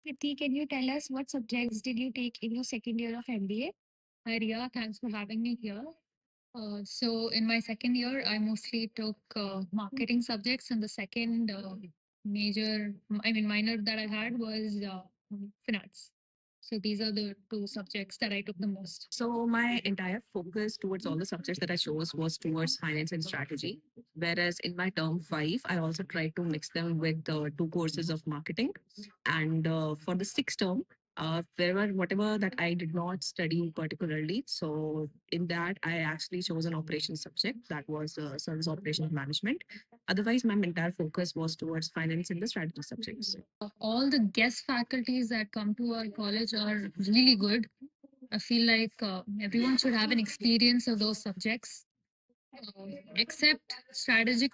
Kriti, can you tell us what subjects did you take in your second year of MBA? Hi, Ria. Thanks for having me here. So, in my second year, I mostly took marketing subjects, and the second minor that I had was finance. So, these are the two subjects that I took the most. So my entire focus towards all the subjects that I chose was towards finance and strategy. Whereas in my term five, I also tried to mix them with two courses of marketing. And for the sixth term, there were whatever that I did not study particularly. So in that, I actually chose an operations subject that was service operations management. Otherwise, my entire focus was towards finance and the strategy subjects. All the guest faculties that come to our college are really good. I feel like everyone should have an experience of those subjects. Except strategic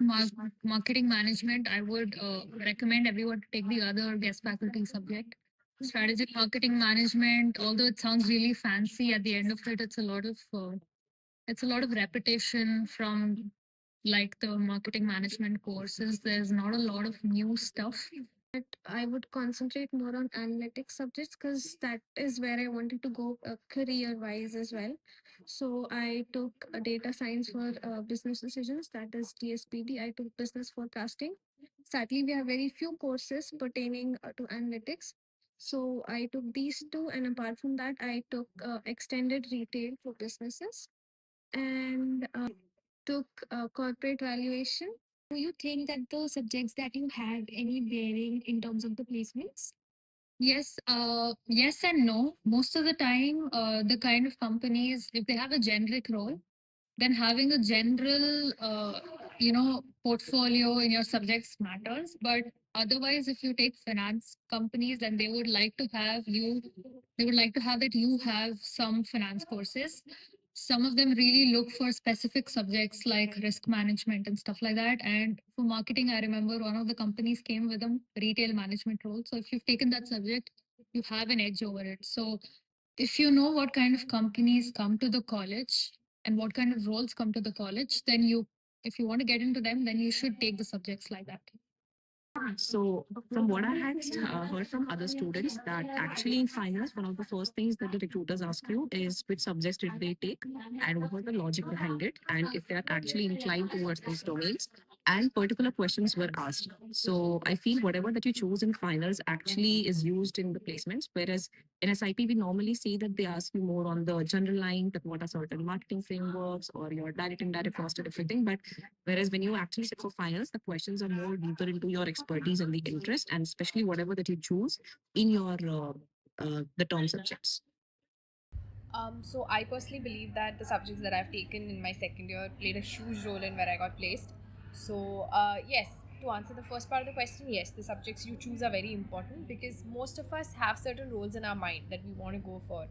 marketing management, I would recommend everyone to take the other guest faculty subject. Strategic marketing management, although it sounds really fancy, at the end of it, it's a lot of repetition from like the marketing management courses. There's not a lot of new stuff. I would concentrate more on analytics subjects because that is where I wanted to go career wise as well. So I took data science for business decisions, that is DSPD. I took business forecasting. Sadly, we have very few courses pertaining to analytics. So I took these two, and apart from that, I took extended retail for businesses and took corporate valuation. Do you think that the subjects that you have any bearing in terms of the placements? Yes and no. Most of the time, the kind of companies, if they have a generic role, then having a general portfolio in your subjects matters. But otherwise, if you take finance companies, then they would like to have that you have some finance courses. Some of them really look for specific subjects like risk management and stuff like that. And for marketing, I remember one of the companies came with a retail management role. So if you've taken that subject, you have an edge over it. So if you know what kind of companies come to the college and what kind of roles come to the college, then if you want to get into them, then you should take the subjects like that. So, from what I had heard from other students, that actually in finance, one of the first things that the recruiters ask you is which subjects did they take and what was the logic behind it, and if they are actually inclined towards these domains. And particular questions were asked. So, I feel whatever that you choose in finals actually is used in the placements, whereas in SIP, we normally see that they ask you more on the general line, that what are certain marketing frameworks or your direct, indirect cost and everything. But whereas when you actually sit for finals, the questions are more deeper into your expertise and the interest, and especially whatever that you choose in your the term subjects. So I personally believe that the subjects that I've taken in my second year played a huge role in where I got placed. So yes, to answer the first part of the question, yes, the subjects you choose are very important because most of us have certain roles in our mind that we want to go for.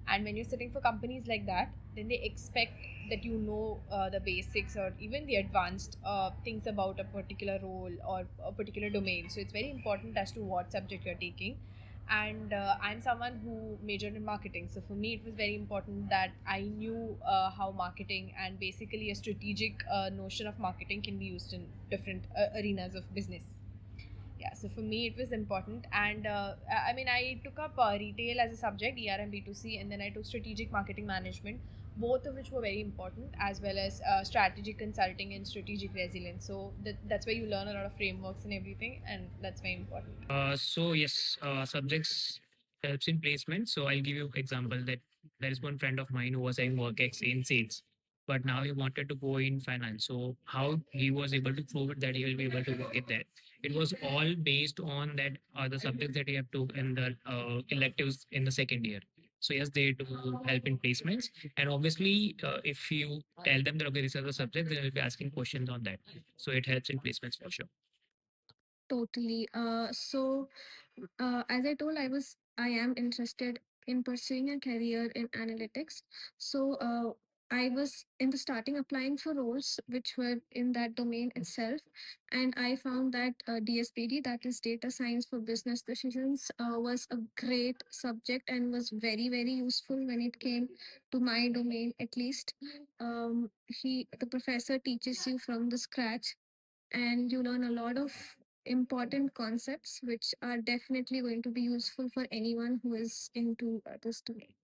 And when you're sitting for companies like that, then they expect that you know the basics or even the advanced things about a particular role or a particular domain. So it's very important as to what subject you're taking, and I'm someone who majored in marketing, so for me it was very important that I knew how marketing and basically a strategic notion of marketing can be used in different arenas of business. Yeah, so for me it was important, and I mean, I took up retail as a subject, ERM B2C, and then I took strategic marketing management, both of which were very important, as well as strategic consulting and strategic resilience. So that's where you learn a lot of frameworks and everything, and that's very important. So yes, subjects helps in placement. So I'll give you example that there is one friend of mine who was having work ex in sales, but now he wanted to go in finance. So how he was able to prove it that he will be able to work it there? It was all based on that the subjects that he have to in the electives in the second year. So yes, they do help in placements, and obviously, if you tell them that okay, these are the subjects, they will be asking questions on that. So it helps in placements for sure. Totally. As I told, I am interested in pursuing a career in analytics. So, I was in the starting applying for roles which were in that domain itself, and I found that DSPD, that is data science for business decisions, was a great subject and was very very useful when it came to my domain at least. The professor teaches you from the scratch, and you learn a lot of important concepts which are definitely going to be useful for anyone who is into this domain.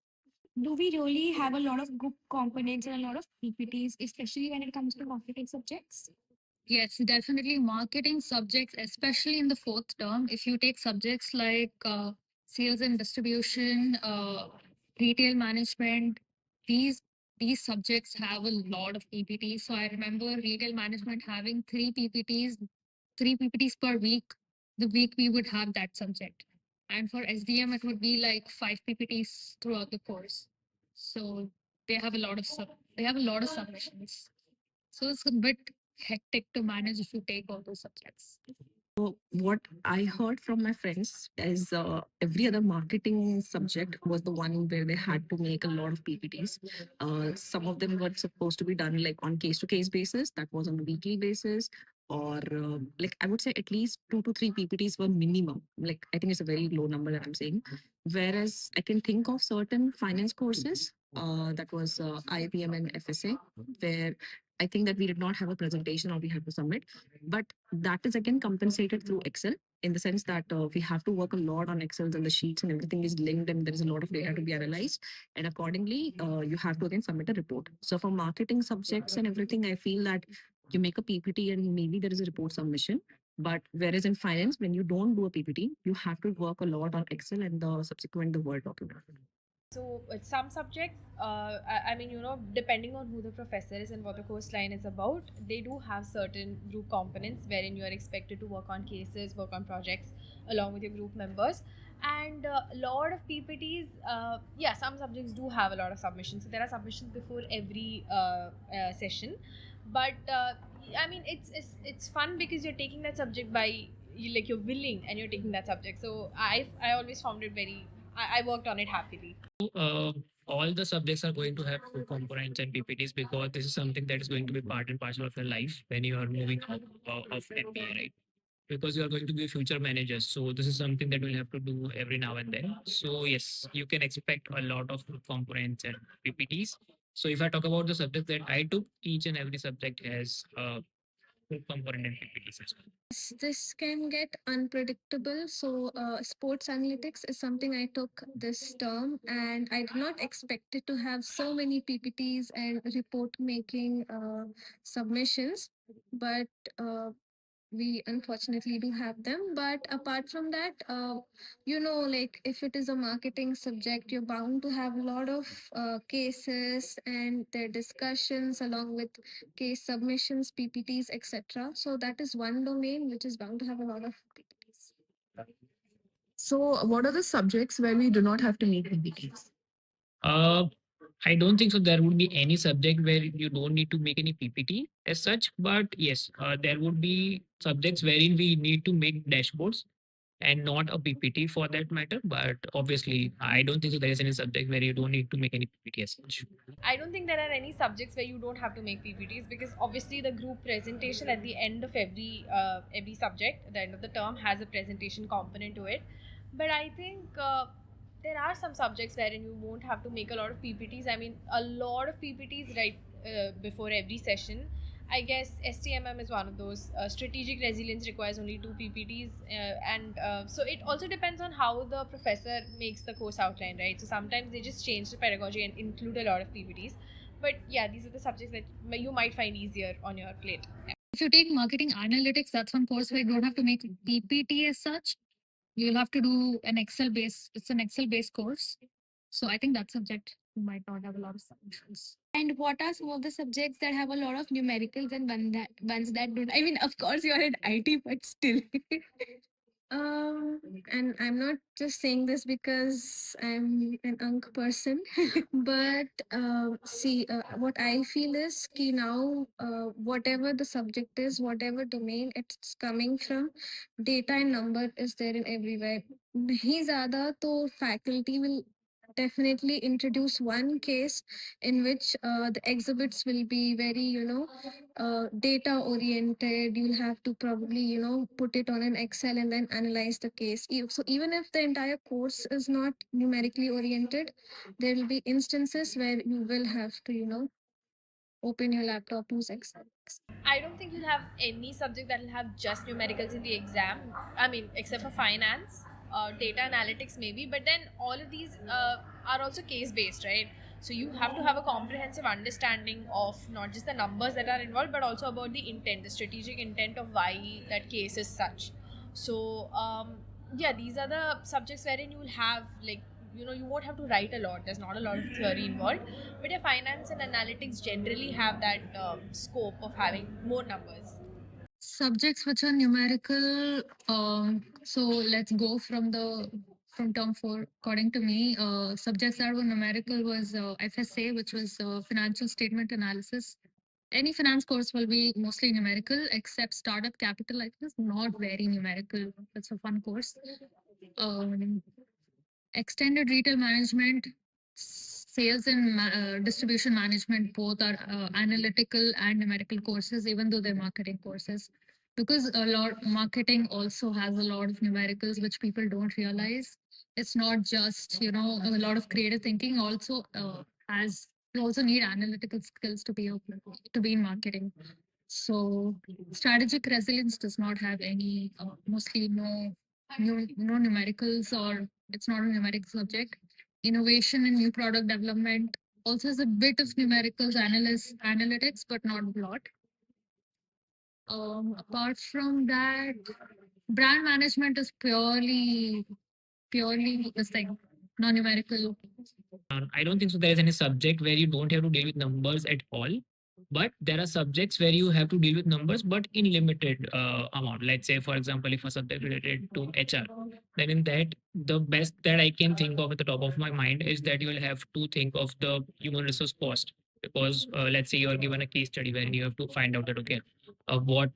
Do we really have a lot of group components and a lot of PPTs, especially when it comes to marketing subjects? Yes, definitely marketing subjects, especially in the fourth term. If you take subjects like sales and distribution, retail management, these these subjects have a lot of PPTs. So I remember retail management having three PPTs per week. The week we would have that subject, and for SDM it would be like five PPTs throughout the course. So they have a lot of submissions. So it's a bit hectic to manage if you take all those subjects. So what I heard from my friends is every other marketing subject was the one where they had to make a lot of PPTs. Some of them were supposed to be done like on case to case basis, that was on a weekly basis, or like I would say at least 2 to 3 PPTs were minimum. Like I think it's a very low number that I'm saying. Whereas I can think of certain finance courses that was IPM and FSA, where I think that we did not have a presentation or we had to submit, but that is again compensated through Excel in the sense that we have to work a lot on Excels and the sheets and everything is linked and there is a lot of data to be analyzed. And accordingly, you have to again submit a report. So for marketing subjects and everything, I feel that you make a PPT and maybe there is a report submission. But whereas in finance, when you don't do a PPT, you have to work a lot on Excel and the subsequent the Word document. So some subjects, I mean, depending on who the professor is and what the course line is about, they do have certain group components wherein you are expected to work on cases, work on projects along with your group members. And a lot of PPTs, yeah, some subjects do have a lot of submissions. So there are submissions before every session. But I mean, it's fun because you're taking that subject by like you're willing and you're taking that subject. So I always found it very. I worked on it happily. uh, all the subjects are going to have core components and PPTs because this is something that is going to be part and parcel of your life when you are moving out of MBA, right? Because you are going to be future managers. So this is something that we'll have to do every now and then. So yes, you can expect a lot of components and PPTs. So if I talk about the subject that I took, each and every subject has core component and PPTs as well. This can get unpredictable. So, sports analytics is something I took this term, and I did not expect it to have so many PPTs and report making submissions. But we unfortunately do have them. But apart from that, like if it is a marketing subject, you're bound to have a lot of cases and their discussions along with case submissions, PPTs, etc. So that is one domain which is bound to have a lot of PPTs. So, what are the subjects where we do not have to meet PPTs? Uh, I don't think so. There would be any subject where you don't need to make any PPT as such. But yes, there would be subjects wherein we need to make dashboards and not a PPT for that matter. But obviously, I don't think so. There is any subject where you don't need to make any PPT as such. I don't think there are any subjects where you don't have to make PPTs because obviously the group presentation at the end of every subject, at the end of the term, has a presentation component to it. But I think there are some subjects wherein you won't have to make a lot of PPTs. I mean, a lot of PPTs right before every session. I guess STMM is one of those. Strategic resilience requires only 2 PPTs, and so it also depends on how the professor makes the course outline, right? So sometimes they just change the pedagogy and include a lot of PPTs. But yeah, these are the subjects that you might find easier on your plate. If you take marketing analytics, that's one course where you don't have to make PPT as such. You'll have to do an Excel base. It's an Excel based course. So I think that subject you might not have a lot of submissions. And what are some of the subjects that have a lot of numericals and ones that don't? I mean, of course, you're in IT, but still. And I'm not just saying this because I'm an Ank person, but see, what I feel is कि now, whatever the subject is, whatever domain it's coming from, data and number is there in everywhere. नहीं ज़्यादा तो faculty will definitely introduce one case in which the exhibits will be very, data oriented. You'll have to probably, put it on an Excel and then analyze the case. So even if the entire course is not numerically oriented, there will be instances where you will have to, open your laptop, use Excel. I don't think you'll have any subject that will have just numericals in the exam. I mean, except for finance, data analytics maybe. But then all of these are also case based, right? So you have to have a comprehensive understanding of not just the numbers that are involved, but also about the intent, the strategic intent of why that case is such. So yeah, these are the subjects wherein you will have like, you won't have to write a lot. There's not a lot of theory involved, but yeah, finance and analytics generally have that scope of having more numbers. Subjects which are numerical. So let's go from term four. According to me, subjects that were numerical was FSA, which was financial statement analysis. Any finance course will be mostly numerical, except startup capital. I think is not very numerical. It's a fun course. Um, Extended retail management, sales and distribution management, both are analytical and numerical courses, even though they're marketing courses. Because a lot marketing also has a lot of numericals which people don't realize. It's not just a lot of creative thinking. Also has you also need analytical skills to be in marketing. So strategic resilience does not have any mostly no numericals, or it's not a numeric subject. Innovation and new product development also has a bit of numericals analytics, but not a lot. Apart from that, brand management is purely this thing, non-numerical. I don't think so. There is any subject where you don't have to deal with numbers at all. But there are subjects where you have to deal with numbers, but in limited amount. Let's say, for example, if a subject related to HR, then in that, the best that I can think of at the top of my mind is that you will have to think of the human resource cost. Because let's say you are given a case study where you have to find out that, okay, what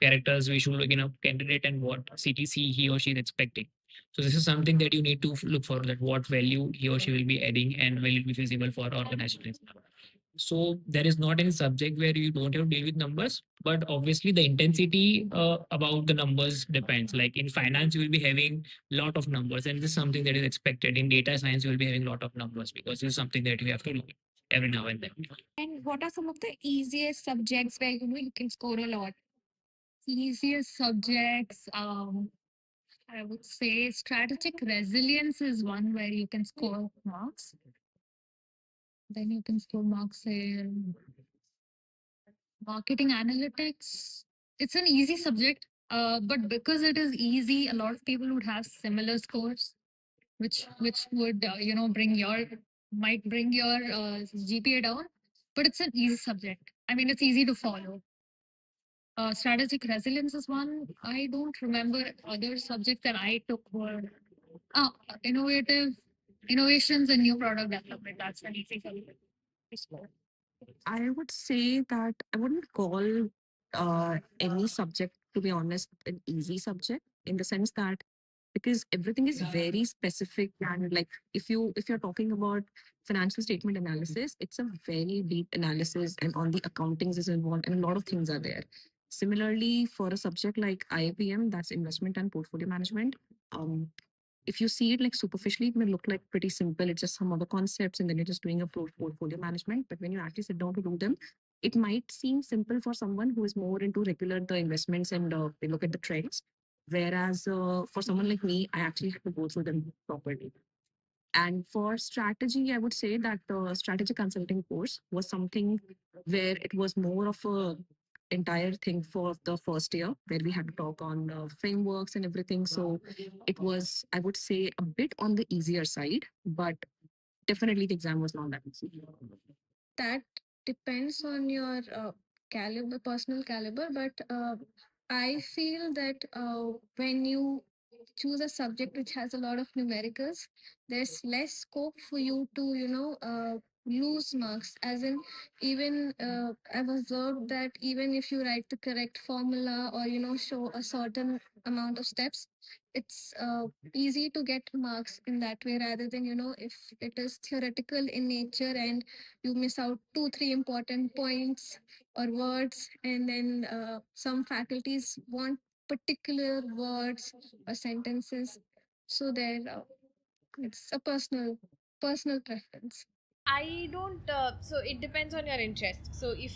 characters we should look in a candidate and what CTC he or she is expecting. So this is something that you need to look for, that what value he or she will be adding and will it be feasible for organizations. So there is not any subject where you don't have to deal with numbers, but obviously the intensity about the numbers depends. Like in finance, you will be having lot of numbers, and this is something that is expected. In data science, you will be having lot of numbers because this is something that you have to do every now and then. And what are some of the easiest subjects where you can score a lot? Easiest subjects, I would say strategic resilience is one where you can score marks. Then you can score marks in marketing analytics. It's an easy subject, but because it is easy, a lot of people would have similar scores, which would might bring your GPA down. But it's an easy subject. I mean, it's easy to follow. Strategic resilience is one. I don't remember other subjects that I took were uh, innovative innovations and new product development. That's an easy subject to score. I would say that I wouldn't call any subject, to be honest, an easy subject in the sense that because everything is very specific and like if you're talking about financial statement analysis, it's a very deep analysis and all the accountings is involved and a lot of things are there. Similarly, for a subject like IIPM, that's investment and portfolio management. Um, if you see it like superficially, it may look like pretty simple. It's just some other concepts, and then you're just doing a portfolio management. But when you actually sit down to do them, it might seem simple for someone who is more into regular the investments and they look at the trends. Whereas for someone like me, I actually have to go through them properly. And for strategy, I would say that the strategy consulting course was something where it was more of a entire thing for the first year where we had to talk on frameworks and everything. So it was, I would say, a bit on the easier side, but definitely the exam was not that easy. That depends on your caliber, personal caliber, but I feel that when you choose a subject which has a lot of numericals, there's less scope for you to lose marks. As in, even I've observed that even if you write the correct formula or show a certain amount of steps, it's easy to get marks in that way, rather than if it is theoretical in nature and you miss out 2 3 important points or words, and then some faculties want particular words or sentences, so there it's a personal preference. I don't. So it depends on your interest. So if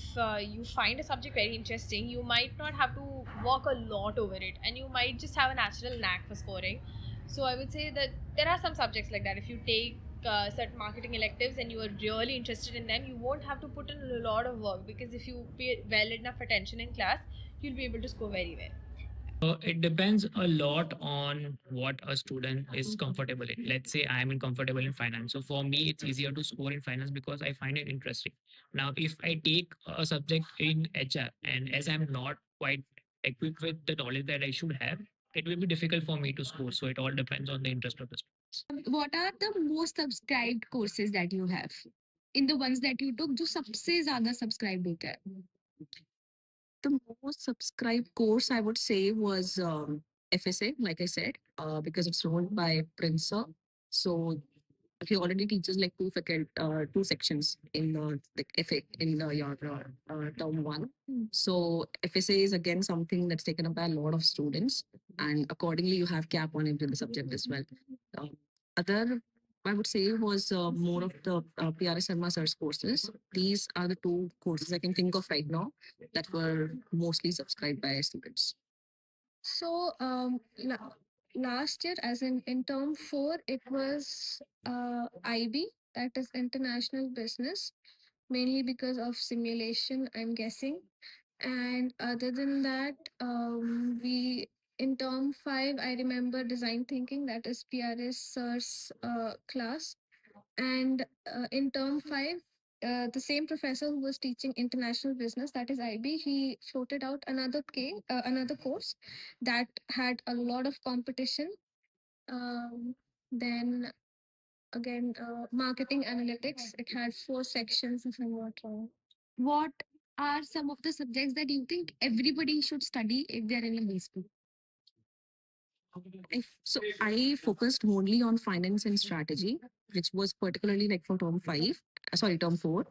you find a subject very interesting, you might not have to work a lot over it, and you might just have a natural knack for scoring. So I would say that there are some subjects like that. If you take certain marketing electives and you are really interested in them, you won't have to put in a lot of work, because if you pay well enough attention in class, you'll be able to score very well. It depends a lot on what a student is comfortable in. Let's say I am comfortable in finance. So for me, it's easier to score in finance because I find it interesting. Now, if I take a subject in HR and as I'm not quite equipped with the knowledge that I should have, it will be difficult for me to score. So it all depends on the interest of the students. What are the most subscribed courses that you have? In the ones that you took, जो सबसे ज़्यादा subscribed होता है? The most subscribed course I would say was FSA, like I said, because it's run by Princer. So he already teaches like two sections in like FA in your term one. So FSA is again something that's taken up by a lot of students, and accordingly you have cap on every other subject as well. Uh, Other I would say was more of the PRS Sharma sir's courses. These are the two courses I can think of right now that were mostly subscribed by students. So last year, as in term four, it was IB, that is international business, mainly because of simulation, I'm guessing. And other than that, we in term five, I remember design thinking, that is PRS sir's class. And in term five, the same professor who was teaching international business, that is IB, he floated out another course that had a lot of competition. Then again, marketing analytics. It had four sections, if I'm not wrong. What are some of the subjects that you think everybody should study if they're in a high school? So I focused mainly on finance and strategy, which was particularly like for term five, term four.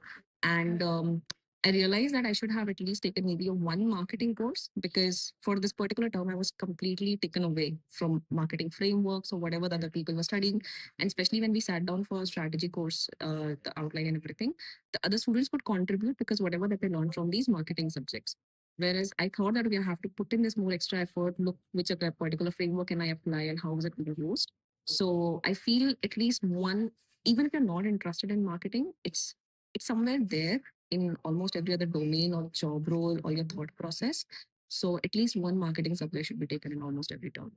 And I realized that I should have at least taken maybe a one marketing course because for this particular term, I was completely taken away from marketing frameworks or whatever the other people were studying. And especially when we sat down for a strategy course, the outline and everything, the other students could contribute because whatever that they learned from these marketing subjects. Whereas I thought that we have to put in this more extra effort, look which a particular framework can I apply and how is it being used. So I feel at least one, even if you're not interested in marketing, it's somewhere there in almost every other domain or job role or your thought process. So at least one marketing subject should be taken in almost every term.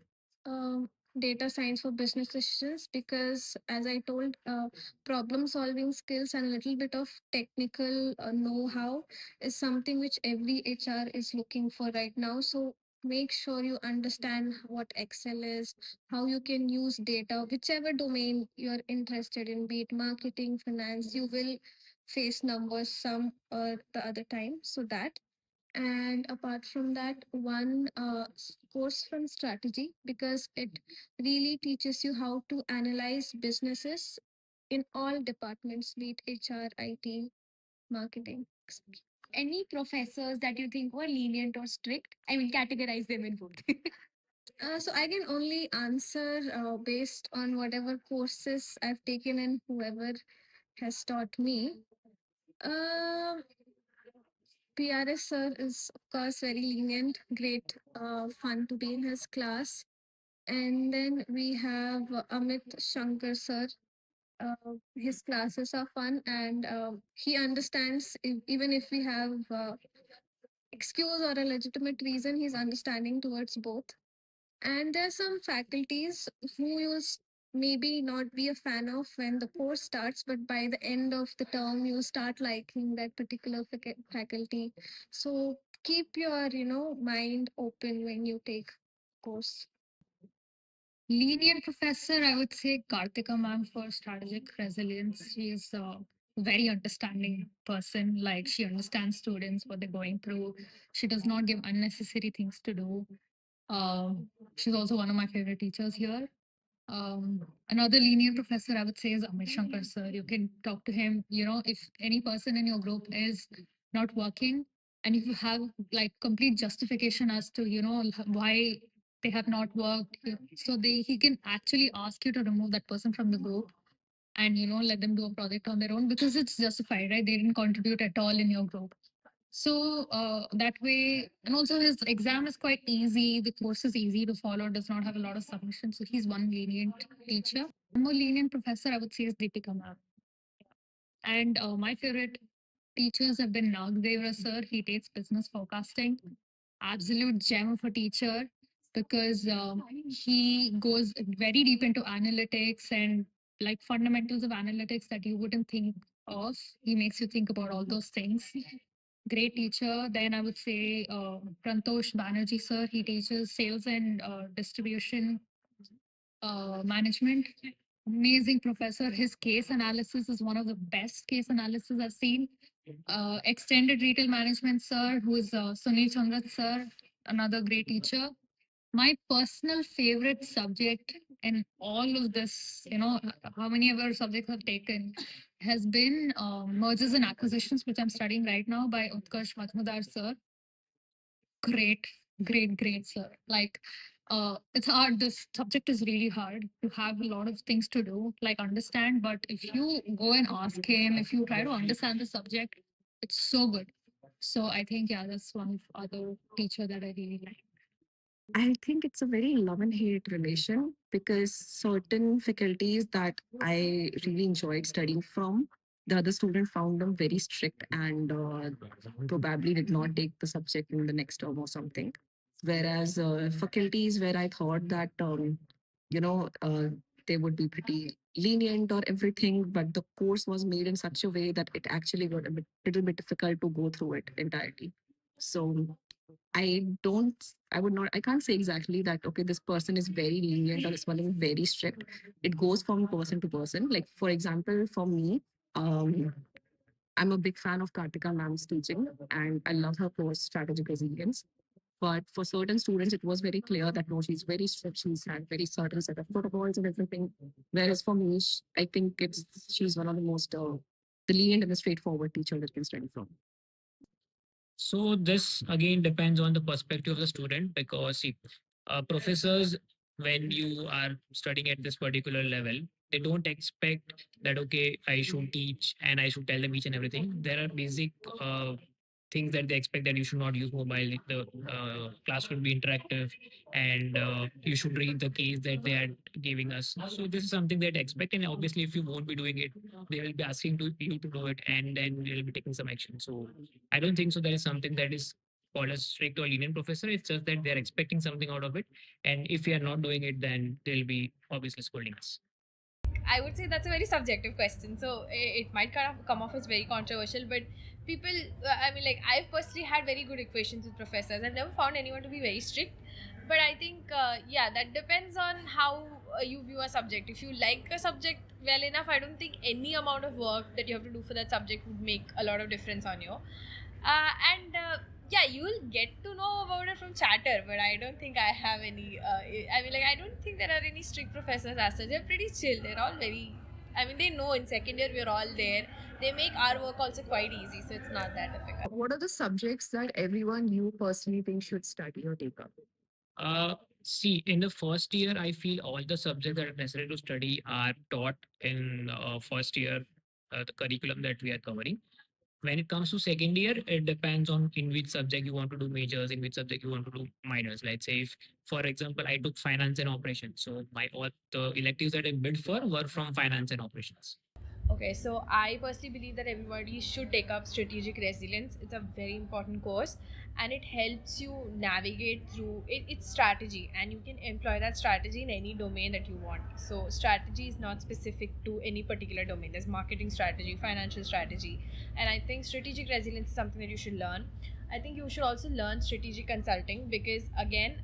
um, Data science for business decisions, because as I told, problem solving skills and a little bit of technical know-how is something which every HR is looking for right now. So make sure you understand what Excel is, how you can use data, whichever domain you're interested in, be it marketing, finance, you will face numbers some or the other time. So that, and apart from that, one course from strategy, because it really teaches you how to analyze businesses in all departments, be it HR, IT, marketing, etc. Any professors that you think were lenient or strict? I will categorize them in both. So I can only answer based on whatever courses I've taken and whoever has taught me. Um PRS sir is of course very lenient, great, fun to be in his class. And then we have Amit Shankar sir. His classes are fun, and he understands even if we have excuse or a legitimate reason, he's understanding towards both. And there are some faculties who you'll maybe not be a fan of when the course starts, but by the end of the term, you start liking that particular faculty. So keep your, mind open when you take course. Lenient professor, I would say Kartika ma'am for strategic resilience. She's a very understanding person. Like she understands students, what they're going through. She does not give unnecessary things to do. She's also one of my favorite teachers here. Another lenient professor I would say is Amit Shankar sir. You can talk to him. If any person in your group is not working, and if you have like complete justification as to why they have not worked, so he can actually ask you to remove that person from the group. and let them do a project on their own because it's justified, right? They didn't contribute at all in your group. So that way, and also his exam is quite easy. The course is easy to follow, does not have a lot of submissions. So he's one lenient teacher. One more lenient professor, I would say, is Deepika ma'am. And my favorite teachers have been Nagdevra sir. He takes business forecasting. Absolute gem of a teacher because he goes very deep into analytics and like fundamentals of analytics that you wouldn't think of. He makes you think about all those things. Great teacher. Then I would say Prantosh Banerjee sir. He teaches sales and distribution management. Amazing professor. His case analysis is one of the best case analysis I've seen. Extended retail management sir, who is Sunil Chandrat sir, another great teacher. My personal favorite subject in all of this, how many ever subjects I've taken, has been mergers and acquisitions, which I'm studying right now by Utkarsh Majmudar sir. Great, great, sir. Like, it's hard. This subject is really hard. You have a lot of things to do, like understand. But if you go and ask him, if you try to understand the subject, it's so good. So I think yeah, that's one other teacher that I really like. I think it's a very love and hate relation because certain faculties that I really enjoyed studying from, the other student found them very strict and probably did not take the subject in the next term or something. Whereas faculties where I thought that, you know, uh, they would be pretty lenient or everything, but the course was made in such a way that it actually got a little bit difficult to go through it entirely. So I would not, I can't say exactly that, okay, this person is very lenient or this one is very strict. It goes from person to person. Like, for example, for me, I'm a big fan of Kartika ma'am's teaching and I love her course, Strategic Resilience. But for certain students, it was very clear that no, she's very strict. She's had very certain set of protocols and everything. Whereas for me, I think she's one of the most the lenient and the straightforward teacher that you can study from. So this again depends on the perspective of the student because see, professors, when you are studying at this particular level, they don't expect that okay, I should teach and I should tell them each and everything. There are basic things that they expect that you should not use mobile. The class should be interactive, and you should read the case that they are giving us. So this is something that they expect, and obviously, if you won't be doing it, they will be asking to you to do it, and then they'll be taking some action. So I don't think so. There is something that is called a strict or lenient professor. It's just that they're expecting something out of it, and if we are not doing it, then they'll be obviously scolding us. I would say that's a very subjective question. So it might kind of come off as very controversial, but people, I mean, like, I've personally had very good equations with professors. I've never found anyone to be very strict. But I think, yeah, that depends on how you view a subject. If you like a subject well enough, I don't think any amount of work that you have to do for that subject would make a lot of difference on you. And yeah, you will get to know about it from chatter, but I don't think I have any. I mean, like, I don't think there are any strict professors as such. They're pretty chill. They're all very. I mean, they know in second year we're all there. They make our work also quite easy, so it's not that difficult. What are the subjects that everyone you personally think should study or take up? See, in the first year, I feel all the subjects that are necessary to study are taught in first year, the curriculum that we are covering. When it comes to second year, it depends on in which subject you want to do majors, in which subject you want to do minors. Let's say if, for example, I took finance and operations. So my all the electives that I bid for were from finance and operations. Okay, so I personally believe that everybody should take up strategic resilience. It's a very important course and it helps you navigate through it. It's strategy, and you can employ that strategy in any domain that you want. So, strategy is not specific to any particular domain. There's marketing strategy, financial strategy, and I think strategic resilience is something that you should learn. I think you should also learn strategic consulting because, again,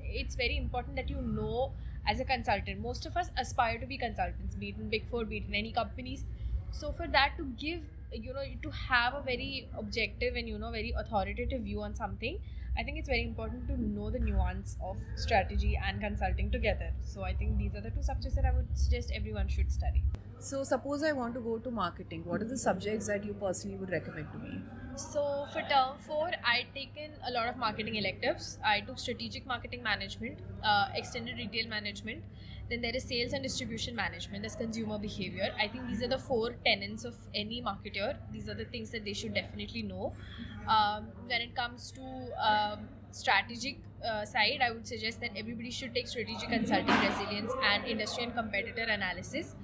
it's very important that you know as a consultant. Most of us aspire to be consultants, be it in Big Four, be it in any companies. So for that to give, to have a very objective and very authoritative view on something, I think it's very important to know the nuance of strategy and consulting together. So I think these are the two subjects that I would suggest everyone should study. So, suppose I want to go to marketing. What are the subjects that you personally would recommend to me? So for term four, I'd taken a lot of marketing electives. I took strategic marketing management, extended retail management. Then there is sales and distribution management. There's consumer behavior. I think these are the four tenets of any marketer. These are the things that they should definitely know. When it comes to strategic side, I would suggest that everybody should take strategic consulting, resilience, and industry and competitor analysis.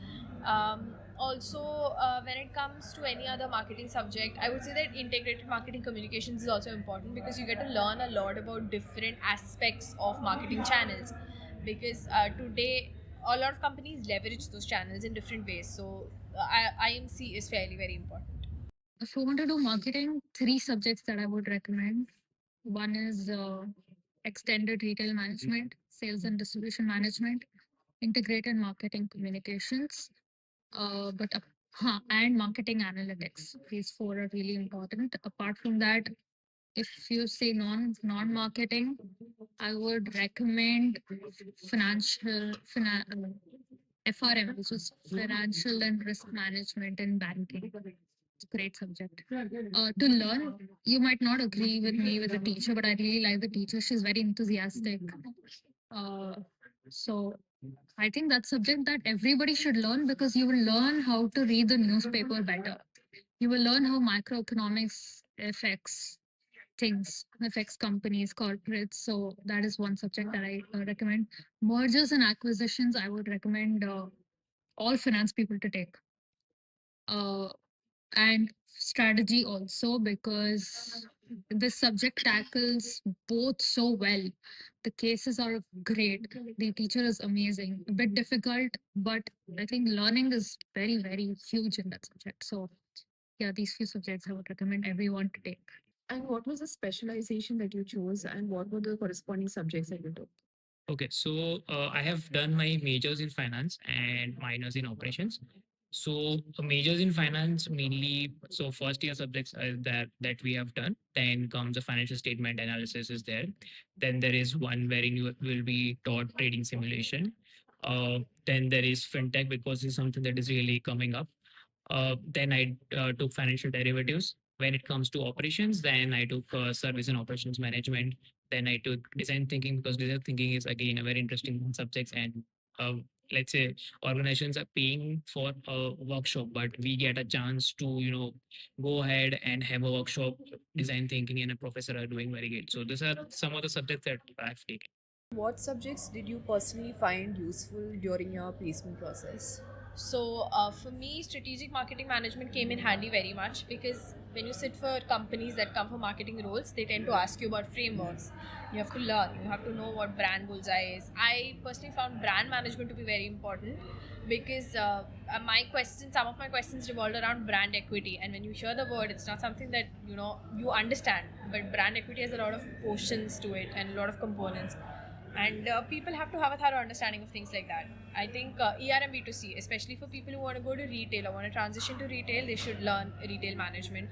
Also, when it comes to any other marketing subject, I would say that integrated marketing communications is also important because you get to learn a lot about different aspects of marketing channels. Because today, a lot of companies leverage those channels in different ways. So, IMC is fairly very important. If you want to do marketing, three subjects that I would recommend. One is extended retail management, sales and distribution management, integrated marketing communications, and marketing analytics. These four are really important. Apart from that, if you say non-marketing, I would recommend FRM, which is financial and risk management in banking. It's a great subject. To learn, you might not agree with me with the teacher, but I really like the teacher. She's very enthusiastic. So I think that's subject that everybody should learn because you will learn how to read the newspaper better. You will learn how macroeconomics affects things, affects companies, corporates. So that is one subject that I recommend. Mergers and acquisitions, I would recommend all finance people to take. Uh, and strategy also because this subject tackles both so well. The cases are great. The teacher is amazing. A bit difficult, but I think learning is very, very huge in that subject. So yeah, these few subjects I would recommend everyone to take. And what was the specialization that you chose, and what were the corresponding subjects that you took? Okay, so I have done my majors in finance and minors in operations. So majors in finance mainly. So first year subjects that we have done. Then comes the financial statement analysis is there. Then there is one wherein you will be taught trading simulation. Then there is fintech because it's something that is really coming up. Then I took financial derivatives. When it comes to operations, then I took service and operations management. Then I took design thinking because design thinking is again a very interesting subject. And uh, let's say organizations are paying for a workshop, but we get a chance to go ahead and have a workshop design thinking, and a professor are doing very good. So these are some of the subjects that I've taken. What subjects did you personally find useful during your placement process? So for me, strategic marketing management came in handy very much because when you sit for companies that come for marketing roles, they tend to ask you about frameworks. You have to learn. You have to know what brand bullseye is. I personally found brand management to be very important because some of my questions revolved around brand equity. And when you hear the word, it's not something that you understand. But brand equity has a lot of portions to it and a lot of components, and people have to have a thorough understanding of things like that. I think ER and B2C, especially for people who want to go to retail or want to transition to retail, they should learn retail management.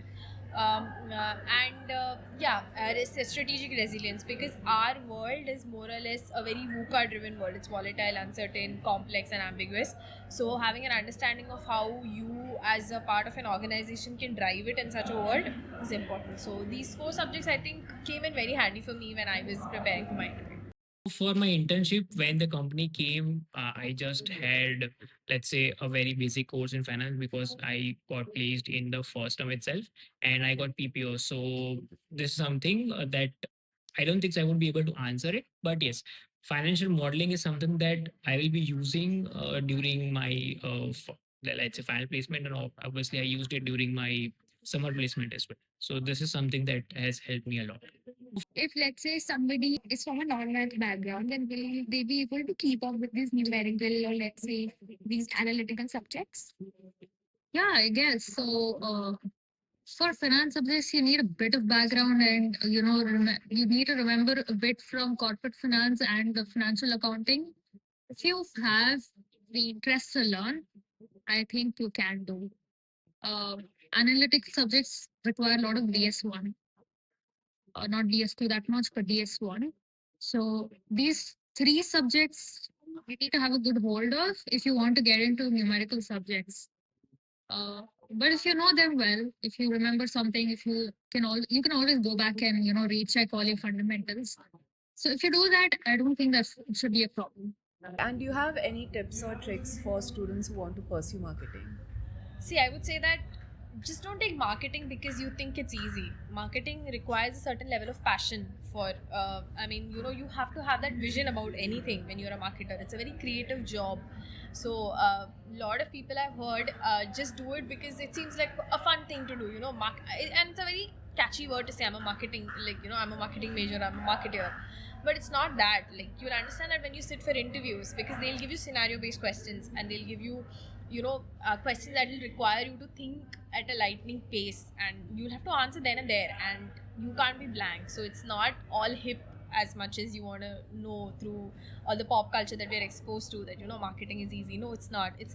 And yeah, strategic resilience, because our world is more or less a very VUCA driven world. It's volatile, uncertain, complex, and ambiguous. So having an understanding of how you as a part of an organization can drive it in such a world is important. So these four subjects I think came in very handy for me when I was preparing for my interview. For my internship, when the company came, I just had, let's say, a very basic course in finance because I got placed in the first term itself, and I got PPO. So this is something that I don't think I would be able to answer it. But yes, financial modeling is something that I will be using during my, let's say, final placement. And obviously, I used it during my summer placement as well. So this is something that has helped me a lot. If let's say somebody is from a non-math background, then will they be able to keep up with these numerical or let's say these analytical subjects? Yeah, I guess so. For finance subjects, you need a bit of background, and you need to remember a bit from corporate finance and the financial accounting. If you have the interest to learn, I think you can do. Uh, Analytics subjects require a lot of DS1. not DS2 that much, but DS1. So these three subjects you need to have a good hold of if you want to get into numerical subjects. But if you know them well, if you remember something, if you can always go back and recheck all your fundamentals. So if you do that, I don't think that should be a problem. And do you have any tips or tricks for students who want to pursue marketing? See, I would say that just don't take marketing because you think it's easy. Marketing requires a certain level of passion for, you have to have that vision about anything when you're a marketer. It's a very creative job. So, a lot of people I've heard just do it because it seems like a fun thing to do, and it's a very catchy word to say, I'm a marketing, I'm a marketing major, I'm a marketer. But it's not that. Like, you'll understand that when you sit for interviews, because they'll give you scenario based questions and they'll give you questions that will require you to think at a lightning pace, and you'll have to answer then and there, and you can't be blank. So it's not all hip as much as you want to know through all the pop culture that we're exposed to, that marketing is easy. No, it's not. It's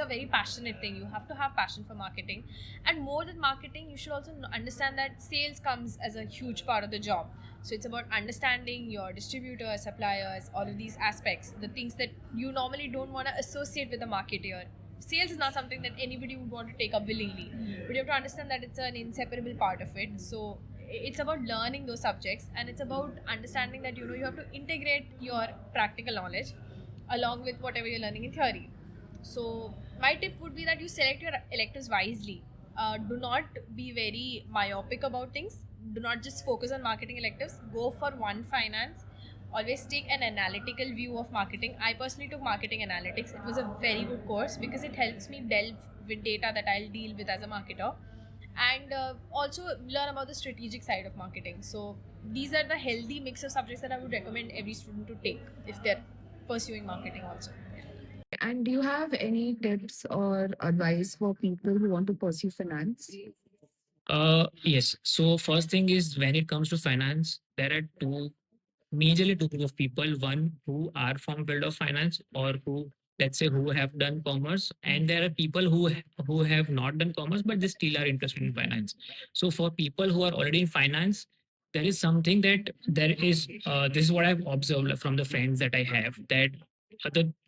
a very passionate thing. You have to have passion for marketing, and more than marketing, you should also understand that sales comes as a huge part of the job. So it's about understanding your distributors, suppliers, all of these aspects, the things that you normally don't want to associate with a marketer. Sales is not something that anybody would want to take up willingly, but you have to understand that it's an inseparable part of it. So it's about learning those subjects, and it's about understanding that you have to integrate your practical knowledge along with whatever you're learning in theory. So my tip would be that you select your electives wisely. Do not be very myopic about things. Do not just focus on marketing electives. Go for one finance. Always take an analytical view of marketing. I personally took marketing analytics. It was a very good course because it helps me delve with data that I'll deal with as a marketer, and also learn about the strategic side of marketing. So these are the healthy mix of subjects that I would recommend every student to take if they're pursuing marketing also. And do you have any tips or advice for people who want to pursue finance? Yes. So first thing is when it comes to finance, there are majorly two group of people. One who are from field of finance, or who, let's say, who have done commerce, and there are people who have not done commerce but they still are interested in finance. So for people who are already in finance, there is something that there is this is what I've observed from the friends that I have, that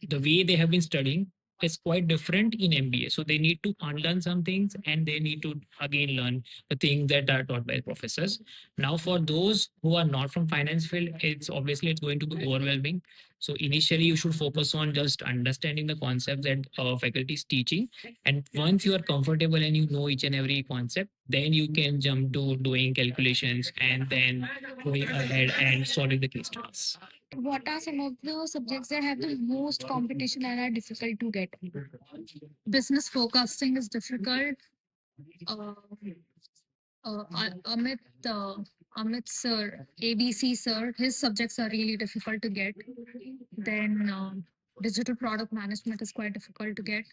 the way they have been studying is quite different in MBA. So they need to unlearn some things and they need to again learn the things that are taught by professors. Now, for those who are not from finance field, it's going to be overwhelming. So initially, you should focus on just understanding the concepts that faculty is teaching, and once you are comfortable and you know each and every concept, then you can jump to doing calculations and then going ahead and solving the case studies. What are some of the subjects that have the most competition and are difficult to get? Business forecasting is difficult. Uh, Amit, Amit sir, ABC sir, his subjects are really difficult to get. Then digital product management is quite difficult to get.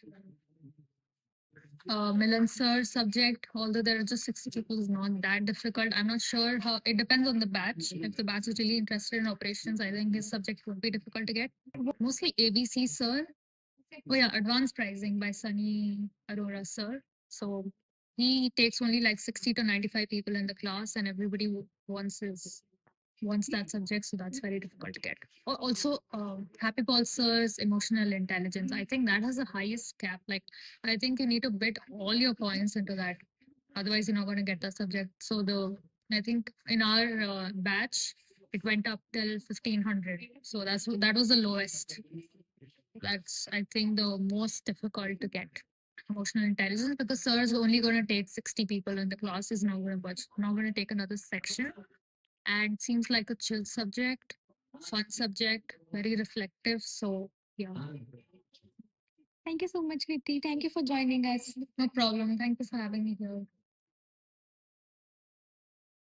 Milan sir subject, although there are just 60 people, is not that difficult. I'm not sure how, it depends on the batch. If the batch is really interested in operations, I think his subject would be difficult to get. Mostly ABC sir. Oh yeah, advanced pricing by Sunny Arora sir. So he takes only like 60 to 95 people in the class, and everybody wants that subject, so that's very difficult to get. Also, Happy Paul sir's emotional intelligence. I think that has the highest cap. Like, I think you need to bid all your points into that. Otherwise, you're not going to get the subject. So I think in our batch, it went up till 1500. So that was the lowest. That's, I think, the most difficult to get. Emotional intelligence, because sir is only going to take 60 people in the class, is not going to budge, not going to take another section, and seems like a chill subject, fun subject, very reflective. So yeah. Thank you so much, Kriti. Thank you for joining us. No problem. Thank you for having me here.